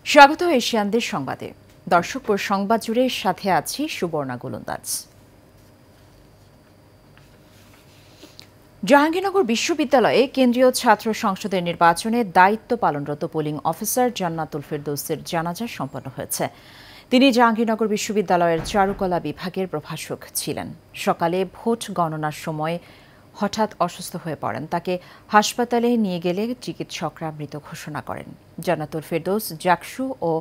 স্বাগত এশিয়ানদের সংবাদে। দর্শক সংবাদ জুড়ে সাথে আছি সুবর্ণা গোলন্দাজ। জাহাঙ্গীরনগর বিশ্ববিদ্যালয়ে কেন্দ্রীয় ছাত্র সংসদের নির্বাচনে দায়িত্ব পালনরত পোলিং অফিসার জান্নাতুল ফেরদৌসের জানাজা সম্পন্ন হয়েছে। তিনি জাহাঙ্গীরনগর বিশ্ববিদ্যালয়ের চারুকলা বিভাগের প্রভাষক ছিলেন। সকালে ভোট গণনার সময় হঠাৎ অসুস্থ হয়ে পড়েন। তাকে হাসপাতালে নিয়ে গেলে চিকিৎসকরা মৃত ঘোষণা করেন। জান্নাতুল ফেরদৌস জাকসু ও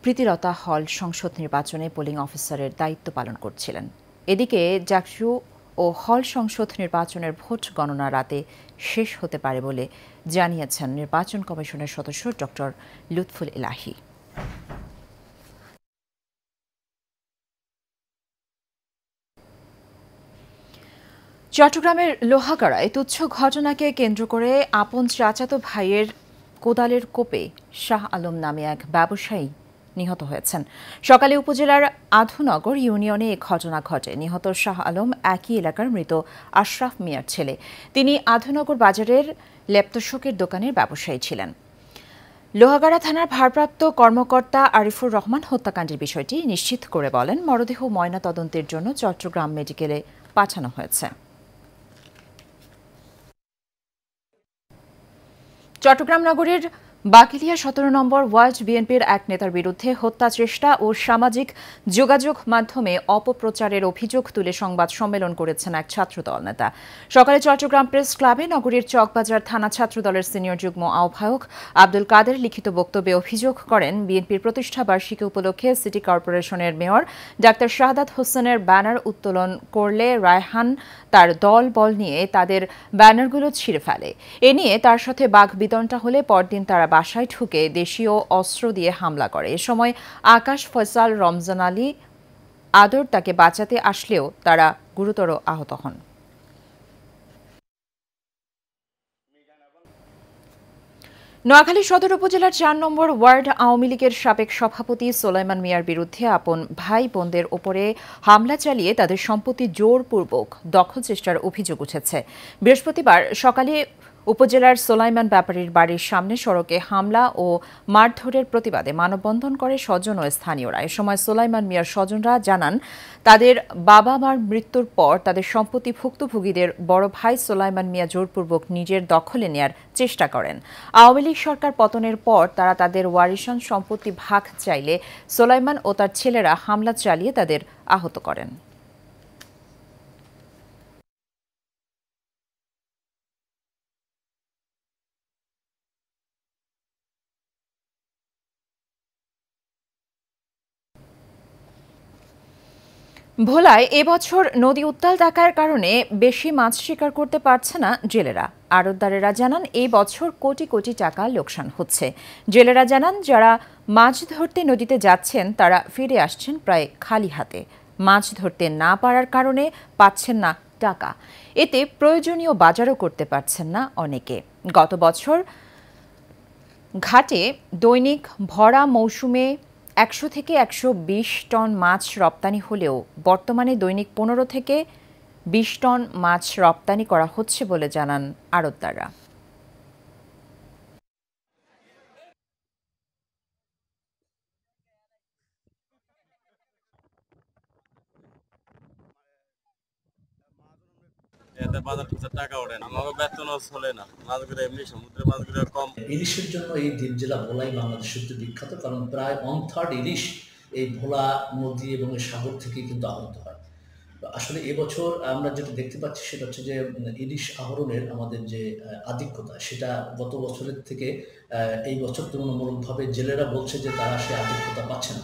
প্রীতিলতা হল সংসদ নির্বাচনে পোলিং অফিসারের দায়িত্ব পালন করছিলেন। এদিকে জাকসু ও হল সংসদ নির্বাচনের ভোট গণনা রাতে শেষ হতে পারে বলে জানিয়েছেন নির্বাচন কমিশনের সদস্য ডক্টর লুৎফুল ইলাহি। চট্টগ্রামের লোহাগাড়ায় তুচ্ছ ঘটনাকে কেন্দ্র করে আপন চাচাতো ভাইয়ের কোদালের কোপে শাহ আলম নামে এক ব্যবসায়ী নিহত হয়েছেন। সকালে উপজেলার আধুনগর ইউনিয়নে এ ঘটনা ঘটে। নিহত শাহ আলম একই এলাকার মৃত আশরাফ মিয়ার ছেলে। তিনি আধুনগর বাজারের ল্যাপটপের দোকানের ব্যবসায়ী ছিলেন। লোহাগাড়া থানার ভারপ্রাপ্ত কর্মকর্তা আরিফুর রহমান হত্যাকাণ্ডের বিষয়টি নিশ্চিত করে বলেন, মরদেহ ময়নাতদন্তের জন্য চট্টগ্রাম মেডিকেলে পাঠানো হয়েছে। চট্টগ্রাম নগরের বাকিলিয়া 17 নম্বর ওয়ার্ড বিএনপির এক নেতার বিরুদ্ধে হত্যা চেষ্টা ও সামাজিক যোগাযোগ মাধ্যমে অপপ্রচারের অভিযোগ তুলে সংবাদ সম্মেলন করেছেন এক ছাত্রদল নেতা। সকালে চট্টগ্রাম প্রেস ক্লাবে নগরীর চকবাজার থানা ছাত্রদলের সিনিয়র যুগ্ম আহ্বায়ক আব্দুল কাদের লিখিত বক্তব্যে অভিযোগ করেন, বিএনপির প্রতিষ্ঠা বার্ষিকী উপলক্ষে সিটি কর্পোরেশনের মেয়র ডাক্তার শাহাদাত হোসেনের ব্যানার উত্তোলন করলে রায়হান তার দল বল নিয়ে তাদের ব্যানারগুলো ছিঁড়ে ফেলে। এ নিয়ে তার সাথে বাকবিতণ্ডা হলে পরদিন তারা বাসায় ঢুকে দেশীয় অস্ত্র দিয়ে হামলা করে। এ সময় আকাশ, ফয়সাল, রমজান আলী, আদর তাকে বাঁচাতে আসলেও তারা গুরুতর আহত হন। নোয়াখালী সদর উপজেলার 4 নম্বর ওয়ার্ড আওয়ামী লীগের সাবেক সভাপতি সোলাইমান মিয়ার বিরুদ্ধে আপন ভাই বোনদের ওপরে হামলা চালিয়ে তাদের সম্পত্তি জোরপূর্বক দখল চেষ্টার অভিযোগ উঠেছে। বৃহস্পতিবার সকালে উপজেলার সোলাইমান ব্যাপারীর বাড়ির সামনে সড়কে হামলা ও মারধরের প্রতিবাদে মানববন্ধন করে স্বজন ও স্থানীয়রা। এ সময় সোলাইমান মিয়ার স্বজনরা জানান, তাদের বাবা মার মৃত্যুর পর তাদের সম্পত্তি ভুক্তভোগীদের বড় ভাই সোলাইমান মিয়া জোরপূর্বক নিজের দখলে নেয়ার চেষ্টা করেন। আওয়ামী লীগ সরকার পতনের পর তারা তাদের ওয়ারিশান সম্পত্তি ভাগ চাইলে সোলাইমান ও তার ছেলেরা হামলা চালিয়ে তাদের আহত করেন। ভোলায় এবছর নদী উত্তাল থাকার কারণে বেশি মাছ শিকার করতে পারছে না জেলেরা। আড়তদারেরা জানান, এই বছর কোটি কোটি টাকা লোকসান হচ্ছে। জেলেরা জানান, যারা মাছ ধরতে নদীতে যাচ্ছেন তারা ফিরে আসছেন প্রায় খালি হাতে। মাছ ধরতে না পারার কারণে পাচ্ছেন না টাকা। এতে প্রয়োজনীয় বাজারও করতে পারছেন না অনেকে। গত বছর ঘাটে দৈনিক ভরা মৌসুমে 100 থেকে 120 টন মাছ রপ্তানি হলেও বর্তমানে দৈনিক 15 থেকে 20 টন মাছ রপ্তানি করা হচ্ছে বলে জানান আড়তদাররা। ইলিশের জন্য এই দ্বীপ জেলা ভোলাই বাংলাদেশের বিখ্যাত, কারণ প্রায় 1/3 ইলিশ এই ভোলা নদী এবং সাগর থেকে কিন্তু আহত হয়। আসলে এবছর আমরা যেটা দেখতে পাচ্ছি সেটা হচ্ছে যে ইলিশ আহরণের আমাদের যে আধিক্যতা, সেটা গত বছরের থেকে এই বছর তুলনামূলকভাবে জেলেরা বলছে যে তারা সে আধিক্যতা পাচ্ছে না।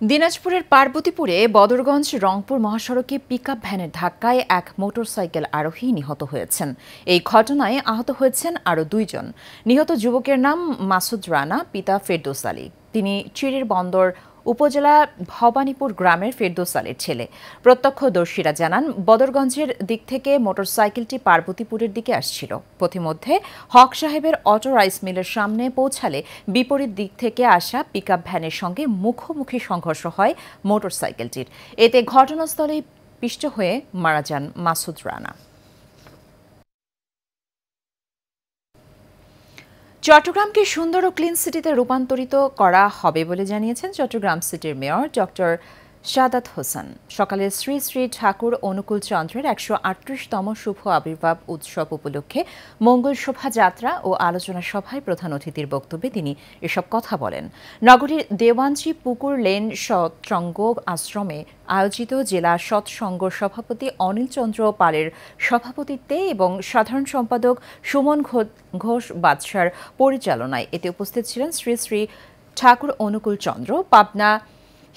দিনাজপুরের পার্বতীপুরে বদরগঞ্জ রংপুর মহাসড়কে পিকআপ ভ্যানের ধাক্কায় এক মোটরসাইকেল আরোহী নিহত হয়েছেন। এই ঘটনায় আহত হয়েছেন আরও 2 জন। নিহত যুবকের নাম মাসুদ রানা, পিতা ফেরদৌস আলী। তিনি চিরির বন্দর উপজেলা ভবানীপুর গ্রামের ফেরদৌস আলীর ছেলে। প্রত্যক্ষদর্শীরা জানান, বদরগঞ্জের দিক থেকে মোটরসাইকেলটি পার্বতীপুরের দিকে আসছিল। পথিমধ্যে হক সাহেবের অটো রাইস মিলের সামনে পৌঁছালে বিপরীত দিক থেকে আসা পিকআপ ভ্যানের সঙ্গে মুখোমুখি সংঘর্ষ হয় মোটরসাইকেলটির। এতে ঘটনাস্থলেই পিষ্ট হয়ে মারা যান মাসুদ রানা। চট্টগ্রামকে সুন্দর ও ক্লিন সিটিতে রূপান্তরিত করা হবে বলে জানিয়েছেন চট্টগ্রাম সিটির মেয়র ডক্টর সাদাত হোসেন। সকালে শ্রী শ্রী ঠাকুর অনুকূল চন্দ্রের ১৩৮তম শুভ আবির্ভাব উৎসব উপলক্ষে মঙ্গল শোভাযাত্রা ও আলোচনা সভায় প্রধান অতিথির বক্তব্যে তিনি এসব কথা বলেন। নগরীর দেওয়ানজি পুকুর লেন সৎসঙ্গ আশ্রমে আয়োজিত জেলা সৎসঙ্গ সভাপতি অনিল চন্দ্র পালের সভাপতিত্বে এবং সাধারণ সম্পাদক সুমন ঘোষ বাদশার পরিচালনায় এতে উপস্থিত ছিলেন শ্রী শ্রী ঠাকুর অনুকূল চন্দ্র, পাবনা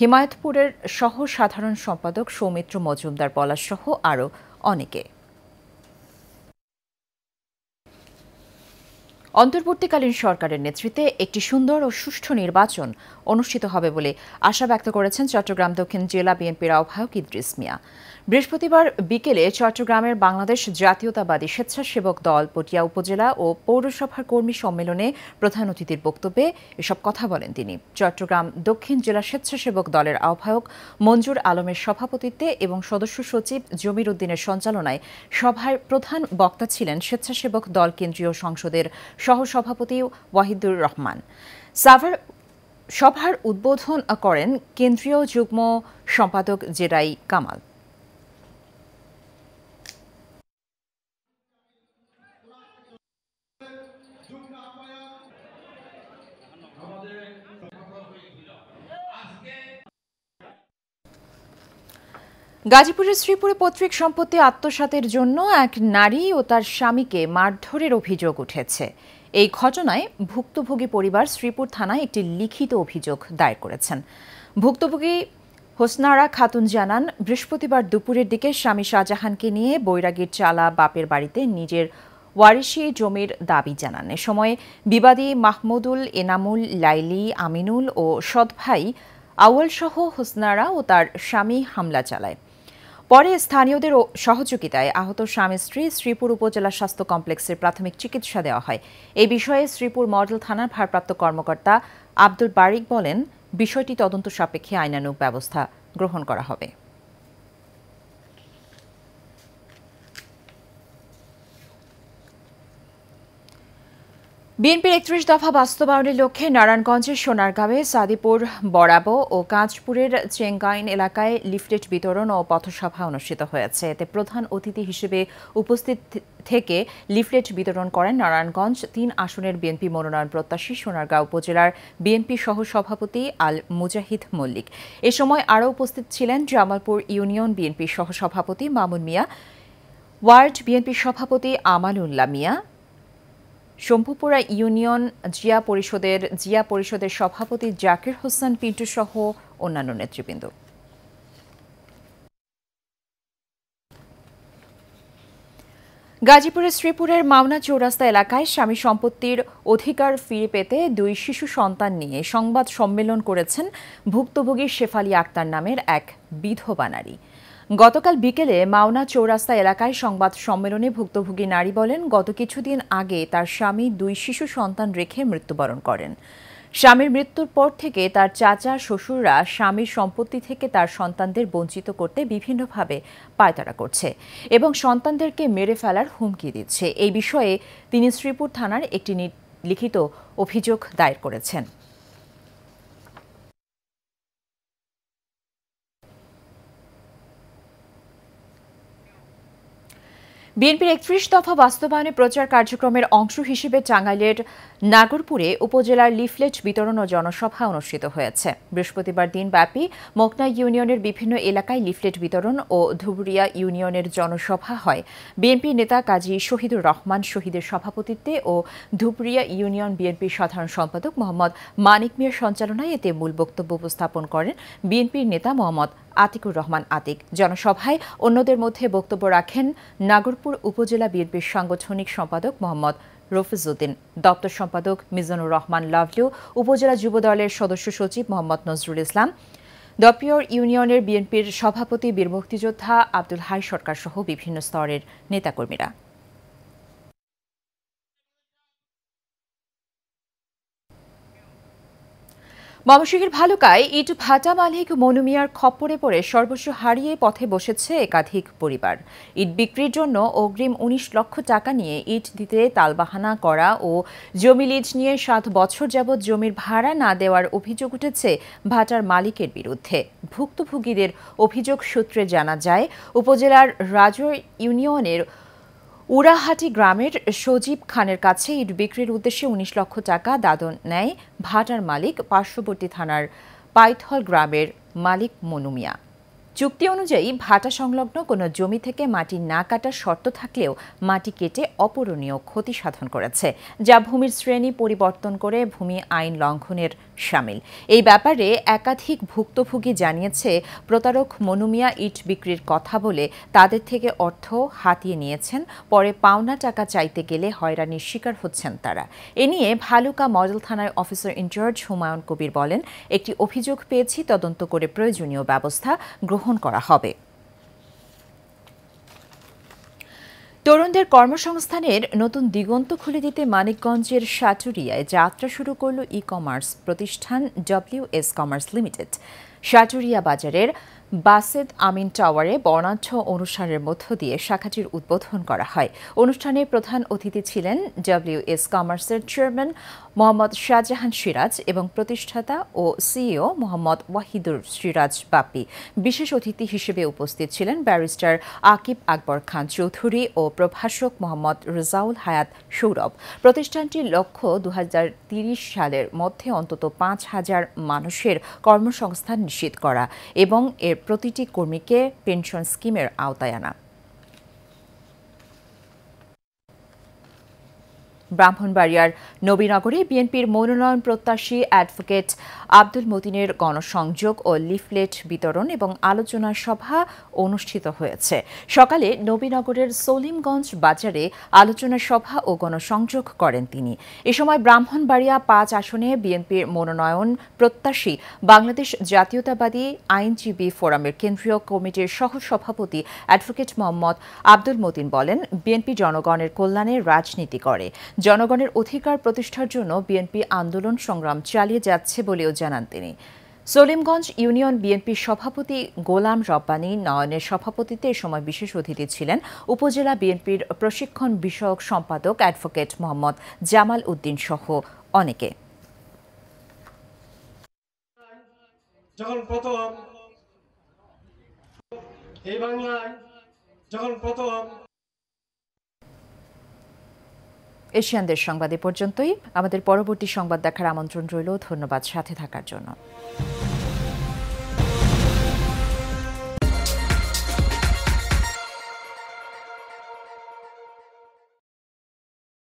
হিমায়তপুরের সহ সাধারণ সম্পাদক সৌমিত্র মজুমদার পলাশ সহ আরও অনেকে। অন্তর্বর্তীকালীন সরকারের নেতৃত্বে একটি সুন্দর ও সুষ্ঠু নির্বাচন অনুষ্ঠিত হবে বলে আশা ব্যক্ত করেছেন চট্টগ্রাম দক্ষিণ জেলা বিএনপির আহ্বায়ক ইদ্রিস মিয়া। বৃহস্পতিবার বিকেলে চট্টগ্রামের বাংলাদেশ জাতীয়তাবাদী স্বেচ্ছাসেবক দল পটিয়া উপজেলা ও পৌরসভার কর্মী সম্মেলনে প্রধান অতিথির বক্তব্যে এসব কথা বলেন তিনি। চট্টগ্রাম দক্ষিণ জেলা স্বেচ্ছাসেবক দলের আহ্বায়ক মঞ্জুর আলমের সভাপতিত্বে এবং সদস্য সচিব জমির উদ্দিনের সঞ্চালনায় সভায় প্রধান বক্তা ছিলেন স্বেচ্ছাসেবক দল কেন্দ্রীয় সংসদের সহসভাপতি ওয়াহিদুর রহমান। সভার উদ্বোধন করেন কেন্দ্রীয় যুগ্ম সম্পাদক জেরাই কামাল। গাজীপুরের শ্রীপুরে পৈতৃক সম্পত্তি আত্মসাতের জন্য এক নারী ও তার স্বামীকে মারধরের অভিযোগ উঠেছে। এই ঘটনায় ভুক্তভোগী পরিবার শ্রীপুর থানায় একটি লিখিত অভিযোগ দায়ের করেছেন। ভুক্তভোগী হোসনারা খাতুন জানান, বৃহস্পতিবার দুপুরের দিকে স্বামী শাহজাহানকে নিয়ে বৈরাগীর চালা বাপের বাড়িতে নিজের ওয়ারিশি জমির দাবি জানান। এ সময় বিবাদী মাহমুদুল, এনামুল, লাইলি, আমিনুল ও সৎ ভাই আউয়াল সহ হোসনারা ও তার স্বামী হামলা চালায়। পরে স্থানীয়দের সহযোগিতায় আহত স্বামী স্ত্রী শ্রীপুর উপজেলা স্বাস্থ্য কমপ্লেক্সের প্রাথমিক চিকিৎসা দেওয়া হয়। এই বিষয়ে শ্রীপুর মডেল থানার ভারপ্রাপ্ত কর্মকর্তা আব্দুল বারিক বলেন, বিষয়টি তদন্ত সাপেক্ষে আইনানুগ ব্যবস্থা গ্রহণ করা হবে। বিএনপির ৩১ দফা বাস্তবায়নের লক্ষ্যে নারায়ণগঞ্জের সোনারগাঁওয়ে সাদিপুর, বরাবো ও কাঁচপুরের চেঙ্গাইন এলাকায় লিফলেট বিতরণ ও পথসভা অনুষ্ঠিত হয়েছে। এতে প্রধান অতিথি হিসেবে উপস্থিত থেকে লিফলেট বিতরণ করেন নারায়ণগঞ্জ ৩ আসনের বিএনপি মনোনয়ন প্রত্যাশী সোনারগাঁও উপজেলার বিএনপি সহসভাপতি আল মুজাহিদ মল্লিক। এ সময় আরও উপস্থিত ছিলেন জামালপুর ইউনিয়ন বিএনপির সহসভাপতি মামুন মিয়া, ওয়ার্ড বিএনপির সভাপতি আমানুল্লাহ মিয়া, শম্ভুপুরা ইউনিয়ন জিয়া পরিষদের সভাপতি জাকির হোসেন পিন্টু সহ অন্যান্য নেতৃবৃন্দ। গাজীপুরের শ্রীপুরের মাওনা চৌরাস্তা এলাকায় স্বামী সম্পত্তির অধিকার ফিরে পেতে ২ শিশু সন্তান নিয়ে সংবাদ সম্মেলন করেছেন ভুক্তভোগী শেফালী আক্তার নামের এক বিধবা নারী। গতকাল বিকেলে মাওনা চৌরাস্তা এলাকায় সংবাদ সম্মেলনে ভুক্তভোগী নারী বলেন, গত কিছুদিন আগে তার স্বামী ২ শিশু সন্তান রেখে মৃত্যুবরণ করেন। স্বামীর মৃত্যুর পর থেকে তার চাচা শ্বশুররা স্বামীর সম্পত্তি থেকে তার সন্তানদের বঞ্চিত করতে বিভিন্নভাবে পায়তারা করছে এবং সন্তানদেরকে মেরে ফেলার হুমকি দিচ্ছে। এই বিষয়ে তিনি শ্রীপুর থানার একটি লিখিত অভিযোগ দায়ের করেছেন। বিএনপির ৩১ দফা বাস্তবায়নে প্রচার কার্যক্রমের অংশ হিসেবে টাঙ্গাইলের নাগরপুরে উপজেলার লিফলেট বিতরণ ও জনসভা অনুষ্ঠিত হয়েছে। বৃহস্পতিবার দিনব্যাপী মোকনা ইউনিয়নের বিভিন্ন এলাকায় লিফলেট বিতরণ ও ধুবুরিয়া ইউনিয়নের জনসভা হয়। বিএনপি নেতা কাজী শহীদুর রহমান শহীদের সভাপতিত্বে ও ধুবুরিয়া ইউনিয়ন বিএনপির সাধারণ সম্পাদক মোহাম্মদ মানিক মিয়ার সঞ্চালনায় এতে মূল বক্তব্য উপস্থাপন করেন বিএনপির নেতা মোহাম্মদ আতিকুর রহমান আতিক। জনসভায় অন্যদের মধ্যে বক্তব্য রাখেন নাগরপুর উপজেলা বিএনপির সাংগঠনিক সম্পাদক মোহাম্মদ রফিজউদ্দিন, দপ্তর সম্পাদক মিজানুর রহমান লাভলু, উপজেলা যুবদলের সদস্য সচিব মোহাম্মদ নজরুল ইসলাম, দপিয়র ইউনিয়নের বিএনপির সভাপতি বীর মুক্তিযোদ্ধা আব্দুল হাই সরকার সহ বিভিন্ন স্তরের নেতাকর্মীরা। ময়মনসিংহের ভালুকায় ইট ভাটা মালিক মনু মিয়ার খপ্পরে পড়ে সর্বস্ব হারিয়ে পথে বসেছে একাধিক পরিবার। ইট বিক্রির জন্য অগ্রিম ১৯ লক্ষ টাকা নিয়ে ইট দিতে তালবাহানা করা ও জমি লিজ নিয়ে ৭ বছর যাবৎ জমির ভাড়া না দেওয়ার অভিযোগ উঠেছে ভাটার মালিকের বিরুদ্ধে। ভুক্তভোগীদের অভিযোগ সূত্রে জানা যায়, উপজেলার রাজর ইউনিয়নের উড়াহাটি গ্রামের সজীব খানের কাছে ইট বিক্রির উদ্দেশ্যে ১৯ লক্ষ টাকা দাদন নেয় ভাটার মালিক পার্শ্ববর্তী থানার পাইথল গ্রামের মালিক মনু মিয়া। চুক্তি অনুযায়ী ভাটা সংলগ্ন কোনো জমি থেকে মাটি না কাটার শর্ত থাকলেও মাটি কেটে অপূরণীয় ক্ষতি সাধন করেছে, যা ভূমির শ্রেণী পরিবর্তন করে ভূমি আইন লঙ্ঘনের শামিল। এই ব্যাপারে একাধিক ভুক্তভোগী জানিয়েছে, প্রতারক মনু মিয়া ইট বিক্রির কথা বলে তাদের থেকে অর্থ হাতিয়ে নিয়েছেন, পরে পাওনা টাকা চাইতে গেলে হয়রানির শিকার হচ্ছেন তারা। এ নিয়ে ভালুকা মডেল থানার অফিসার ইনচার্জ হুমায়ুন কবির বলেন, একটি অভিযোগ পেয়েছি, তদন্ত করে প্রয়োজনীয় ব্যবস্থা গ্রহণ করা হবে। তরুণদের কর্মসংস্থানের নতুন দিগন্ত খুলে দিতে মানিকগঞ্জের সাটুরিয়ায় যাত্রা শুরু করল ই-কমার্স প্রতিষ্ঠান WS কমার্স লিমিটেড। সাটুরিয়া বাজারের বাসেদ আমিন টাওয়ারে বর্ণাঢ্য অনুষ্ঠানের মধ্য দিয়ে শাখাটির উদ্বোধন করা হয়। অনুষ্ঠানে প্রধান অতিথি ছিলেন WS কমার্সের চেয়ারম্যান মোহাম্মদ শাহজাহান সিরাজ এবং প্রতিষ্ঠাতা ও সিইও মোহাম্মদ ওয়াহিদুর সিরাজ বাপ্পি। বিশেষ অতিথি হিসেবে উপস্থিত ছিলেন ব্যারিস্টার আকিব আকবর খান চৌধুরী ও প্রভাষক মোহাম্মদ রেজাউল হায়াত সৌরভ। প্রতিষ্ঠানটির লক্ষ্য ২০৩০ সালের মধ্যে অন্তত ৫,০০০ মানুষের কর্মসংস্থান নিশ্চিত করা এবং এর প্রতিটি কর্মীকে পেনশন স্কিমের আওতায় আনা। ব্রাহ্মণবাড়িয়ার নবীনগরে বিএনপির মনোনয়ন প্রত্যাশী অ্যাডভোকেট আব্দুল মতিনের গণসংযোগ ও লিফলেট বিতরণ এবং আলোচনা সভা অনুষ্ঠিত হয়েছে। সকালে নবীনগরের সলিমগঞ্জ বাজারে আলোচনা সভা ও গণসংযোগ করেন তিনি। এ সময় ব্রাহ্মণবাড়িয়া ৫ আসনে বিএনপির মনোনয়ন প্রত্যাশী বাংলাদেশ জাতীয়তাবাদী আইনজীবী ফোরামের কেন্দ্রীয় কমিটির সহসভাপতি অ্যাডভোকেট মোহাম্মদ আব্দুল মতিন বলেন, বিএনপি জনগণের কল্যাণে রাজনীতি করে। জনগণের অধিকার প্রতিষ্ঠার জন্য বিএনপি আন্দোলন সংগ্রাম চালিয়ে যাচ্ছে বলেও জানান তিনি। সলিমগঞ্জ ইউনিয়ন বিএনপির সভাপতি গোলাম রব্বানী নয়নের সভাপতিত্বে এ সময় বিশেষ অতিথি ছিলেন উপজেলা বিএনপির প্রশিক্ষণ বিষয়ক সম্পাদক অ্যাডভোকেট মোহাম্মদ জামাল উদ্দিন সহ অনেকে। এশিয়ানদের সংবাদ এ পর্যন্তই। আমাদের পরবর্তী সংবাদ দেখার আমন্ত্রণ রইল। ধন্যবাদ সাথে থাকার জন্য।